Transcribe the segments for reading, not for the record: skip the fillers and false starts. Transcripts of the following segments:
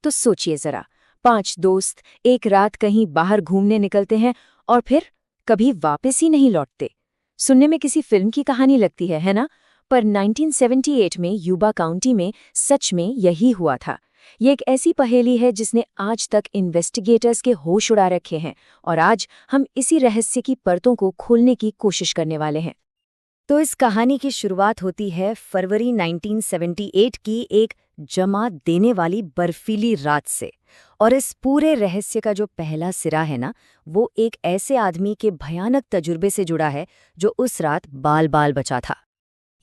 तो सोचिए जरा, 5 दोस्त एक रात कहीं बाहर घूमने निकलते हैं और फिर कभी वापस ही नहीं लौटते। सुनने में किसी फिल्म की कहानी लगती है ना? पर 1978 में यूबा काउंटी में सच में यही हुआ था। ये एक ऐसी पहेली है जिसने आज तक इन्वेस्टिगेटर्स के होश उड़ा रखे हैं, और आज हम इसी रहस्य की परतों को खोलने की कोशिश करने वाले हैं। तो इस कहानी की शुरुआत होती है फरवरी 1978 की एक जमा देने वाली बर्फीली रात से। और इस पूरे रहस्य का जो पहला सिरा है ना, वो एक ऐसे आदमी के भयानक तजुर्बे से जुड़ा है जो उस रात बाल बाल बचा था।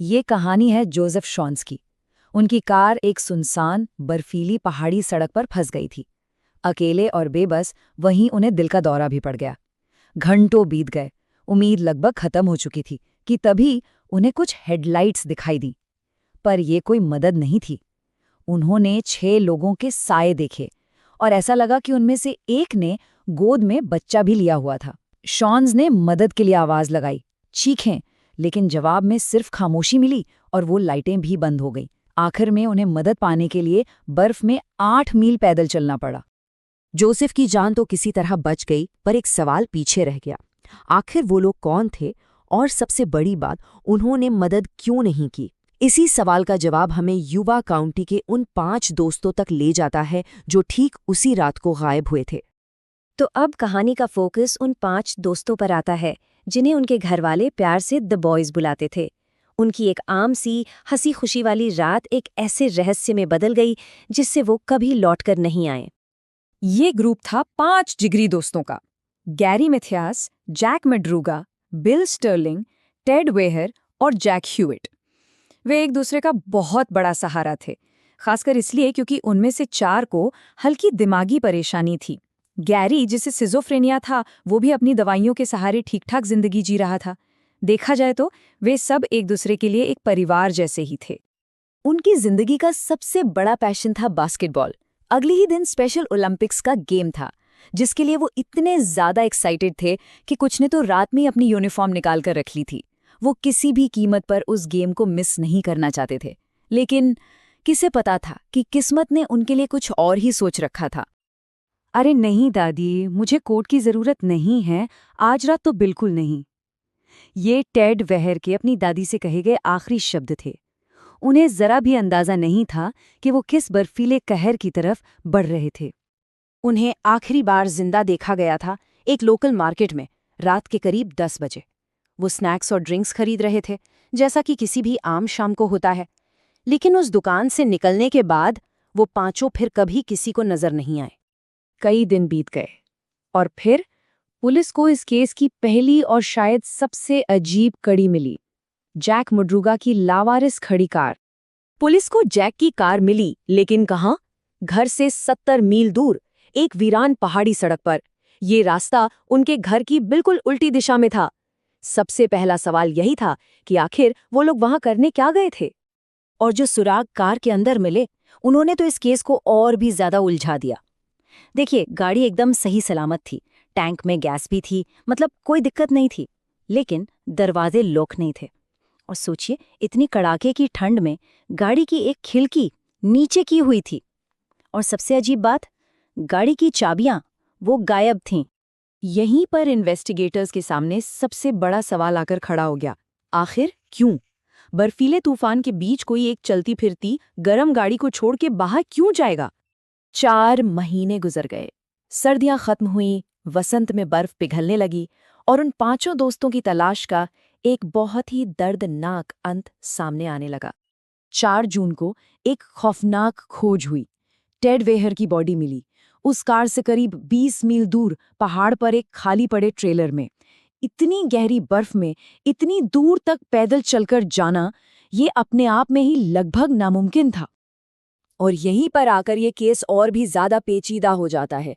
ये कहानी है जोसेफ शॉन्स की। उनकी कार एक सुनसान बर्फीली पहाड़ी सड़क पर फंस गई थी। अकेले और बेबस वहीं उन्हें दिल का दौरा भी पड़ गया। घंटों बीत गए, उम्मीद लगभग खत्म हो चुकी थी कि तभी उन्हें कुछ हेडलाइट्स दिखाई दी। पर ये कोई मदद नहीं थी। उन्होंने 6 लोगों के साए देखे और ऐसा लगा कि उनमें से एक ने गोद में बच्चा भी लिया हुआ था। शॉन्स ने मदद के लिए आवाज लगाई, चीखें, लेकिन जवाब में सिर्फ खामोशी मिली और वो लाइटें भी बंद हो गईं। आखिर में उन्हें मदद पाने के लिए बर्फ में 8 मील पैदल चलना पड़ा। जोसेफ की जान तो किसी तरह बच गई, पर एक सवाल पीछे रह गया। आखिर वो लोग कौन थे, और सबसे बड़ी बात, उन्होंने मदद क्यों नहीं की? इसी सवाल का जवाब हमें यूबा काउंटी के उन 5 दोस्तों तक ले जाता है जो ठीक उसी रात को गायब हुए थे। तो अब कहानी का फोकस उन 5 दोस्तों पर आता है जिन्हें उनके घरवाले प्यार से द बॉयज बुलाते थे। उनकी एक आम सी हंसी खुशी वाली रात एक ऐसे रहस्य में बदल गई जिससे वो कभी लौटकर नहीं आए। ये ग्रुप था 5 जिगरी दोस्तों का। Gary Mathias, Jack Madruga, Bill Sterling, Ted Weiher और जैक ह्यूइट। वे एक दूसरे का बहुत बड़ा सहारा थे, खासकर इसलिए क्योंकि उनमें से 4 को हल्की दिमागी परेशानी थी। गैरी, जिसे सिजोफ्रेनिया था, वो भी अपनी दवाइयों के सहारे ठीक-ठाक जिंदगी जी रहा था। देखा जाए तो वे सब एक दूसरे के लिए एक परिवार जैसे ही थे। उनकी जिंदगी का सबसे बड़ा पैशन था बास्केटबॉल। अगले ही दिन स्पेशल ओलंपिक्स का गेम था, जिसके लिए वो इतने ज्यादा एक्साइटेड थे कि कुछ ने तो रात में अपनी यूनिफॉर्म निकाल कर रख ली थी। वो किसी भी कीमत पर उस गेम को मिस नहीं करना चाहते थे। लेकिन किसे पता था कि किस्मत ने उनके लिए कुछ और ही सोच रखा था। अरे नहीं दादी, मुझे कोट की जरूरत नहीं है, आज रात तो बिल्कुल नहीं। ये टेड वेहर के अपनी दादी से कहे गए आखिरी शब्द थे। उन्हें जरा भी अंदाजा नहीं था कि वो किस बर्फीले कहर की तरफ बढ़ रहे थे। उन्हें आखिरी बार जिंदा देखा गया था एक लोकल मार्केट में, रात के करीब 10 बजे। वो स्नैक्स और ड्रिंक्स खरीद रहे थे, जैसा कि किसी भी आम शाम को होता है। लेकिन उस दुकान से निकलने के बाद वो 5 फिर कभी किसी को नजर नहीं आए। कई दिन बीत गए और फिर पुलिस को इस केस की पहली और शायद सबसे अजीब कड़ी मिली, जैक मैड्रूगा की लावारिस खड़ी कार। पुलिस को जैक की कार मिली, लेकिन कहाँ? घर से 70 मील दूर, एक वीरान पहाड़ी सड़क पर। ये रास्ता उनके घर की बिल्कुल उल्टी दिशा में था। सबसे पहला सवाल यही था कि आखिर वो लोग वहां करने क्या गए थे? और जो सुराग कार के अंदर मिले, उन्होंने तो इस केस को और भी ज्यादा उलझा दिया। देखिए, गाड़ी एकदम सही सलामत थी, टैंक में गैस भी थी, मतलब कोई दिक्कत नहीं थी। लेकिन दरवाजे लॉक नहीं थे। और सोचिए, इतनी कड़ाके की ठंड में गाड़ी की एक खिड़की नीचे की हुई थी। और सबसे अजीब बात, गाड़ी की चाबियां वो गायब थीं। यहीं पर इन्वेस्टिगेटर्स के सामने सबसे बड़ा सवाल आकर खड़ा हो गया। आखिर क्यों? बर्फीले तूफान के बीच कोई एक चलती फिरती गर्म गाड़ी को छोड़ के बाहर क्यों जाएगा? 4 महीने गुजर गए, सर्दियां खत्म हुई, वसंत में बर्फ पिघलने लगी, और उन 5 दोस्तों की तलाश का एक बहुत ही दर्दनाक अंत सामने आने लगा। 4 जून को एक खौफनाक खोज हुई। टेड वेहर की बॉडी मिली, उस कार से करीब 20 मील दूर पहाड़ पर एक खाली पड़े ट्रेलर में। इतनी गहरी बर्फ में इतनी दूर तक पैदल चलकर जाना, ये अपने आप में ही लगभग नामुमकिन था। और यहीं पर आकर ये केस और भी ज्यादा पेचीदा हो जाता है।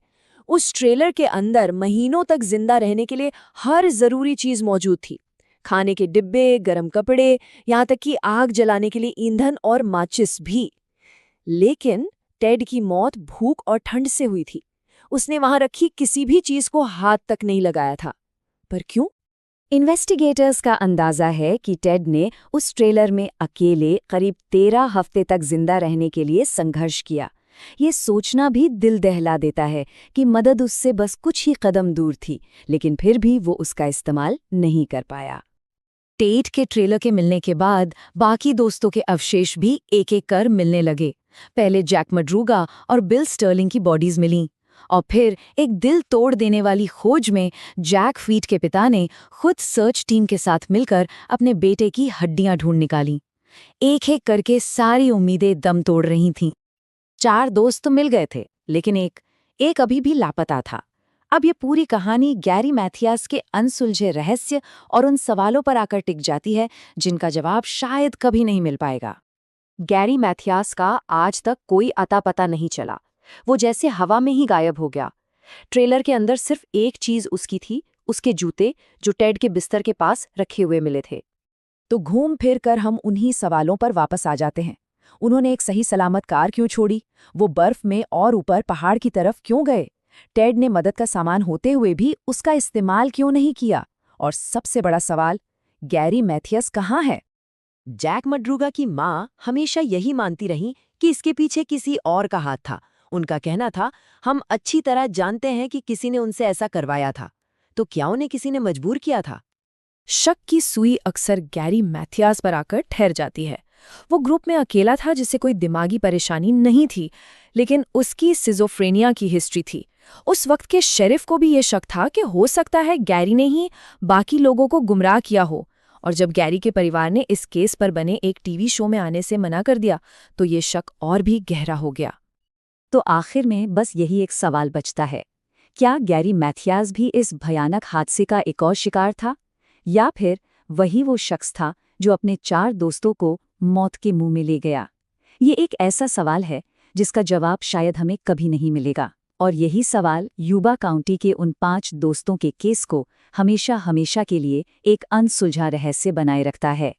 उस ट्रेलर के अंदर महीनों तक जिंदा रहने के लिए हर जरूरी चीज मौजूद थी। खाने के डिब्बे, गर्म कपड़े, यहाँ तक कि आग जलाने के लिए ईंधन और माचिस भी। लेकिन टेड की मौत भूख और ठंड से हुई थी। उसने वहां रखी किसी भी चीज को हाथ तक नहीं लगाया था। पर क्यों? इन्वेस्टिगेटर्स का अंदाजा है कि टेड ने उस ट्रेलर में अकेले करीब 13 हफ्ते तक जिंदा रहने के लिए संघर्ष किया, ये सोचना भी दिल दहला देता है कि मदद उससे बस कुछ ही कदम दूर थी, लेकिन फिर भी वो उसका इस्तेमाल नहीं कर पाया। टेट के ट्रेलर के मिलने के बाद बाकी दोस्तों के अवशेष भी एक एक कर मिलने लगे। पहले जैक मड्रूगा और बिल स्टर्लिंग की बॉडीज मिलीं, और फिर एक दिल तोड़ देने वाली खोज में जैक फीट के पिता ने खुद सर्च टीम के साथ मिलकर अपने बेटे की हड्डियां ढूंढ निकाली। एक एक करके सारी उम्मीदें दम तोड़ रही थीं। 4 दोस्त तो मिल गए थे, लेकिन एक अभी भी लापता था। अब ये पूरी कहानी गैरी मैथियास के अनसुलझे रहस्य और उन सवालों पर आकर टिक जाती है जिनका जवाब शायद कभी नहीं मिल पाएगा। गैरी मैथियास का आज तक कोई अता पता नहीं चला। वो जैसे हवा में ही गायब हो गया। ट्रेलर के अंदर सिर्फ एक चीज उसकी थी, उसके जूते जो टेड के बिस्तर के पास रखे हुए मिले थे। तो घूम फिर कर हम उन्हीं सवालों पर वापस आ जाते हैं। उन्होंने एक सही सलामत कार क्यों छोड़ी? वो बर्फ में और ऊपर पहाड़ की तरफ क्यों गए? टेड ने मदद का सामान होते हुए भी उसका इस्तेमाल क्यों नहीं किया? और सबसे बड़ा सवाल, गैरी मैथियस कहाँ है? जैक मड्रूगा की माँ हमेशा यही मानती रही कि इसके पीछे किसी और का हाथ था। उनका कहना था, हम अच्छी तरह जानते हैं कि किसी ने उनसे ऐसा करवाया था। तो क्या उन्हें किसी ने मजबूर किया था? शक की सुई अक्सर गैरी मैथियास पर आकर ठहर जाती है। वो ग्रुप में अकेला था जिसे कोई दिमागी परेशानी नहीं थी, लेकिन उसकी सिजोफ्रेनिया की हिस्ट्री थी। उस वक्त के शेरिफ को भी ये शक था कि हो सकता है गैरी ने ही बाकी लोगों को गुमराह किया हो। और जब गैरी के परिवार ने इस केस पर बने एक टीवी शो में आने से मना कर दिया, तो ये शक और भी गहरा हो गया। तो आखिर में बस यही एक सवाल बचता है, क्या गैरी मैथियास भी इस भयानक हादसे का एक और शिकार था, या फिर वही वो शख्स था जो अपने 4 दोस्तों को मौत के मुंह में ले गया? ये एक ऐसा सवाल है जिसका जवाब शायद हमें कभी नहीं मिलेगा, और यही सवाल यूबा काउंटी के उन 5 दोस्तों के केस को हमेशा हमेशा के लिए एक अनसुलझा रहस्य बनाए रखता है।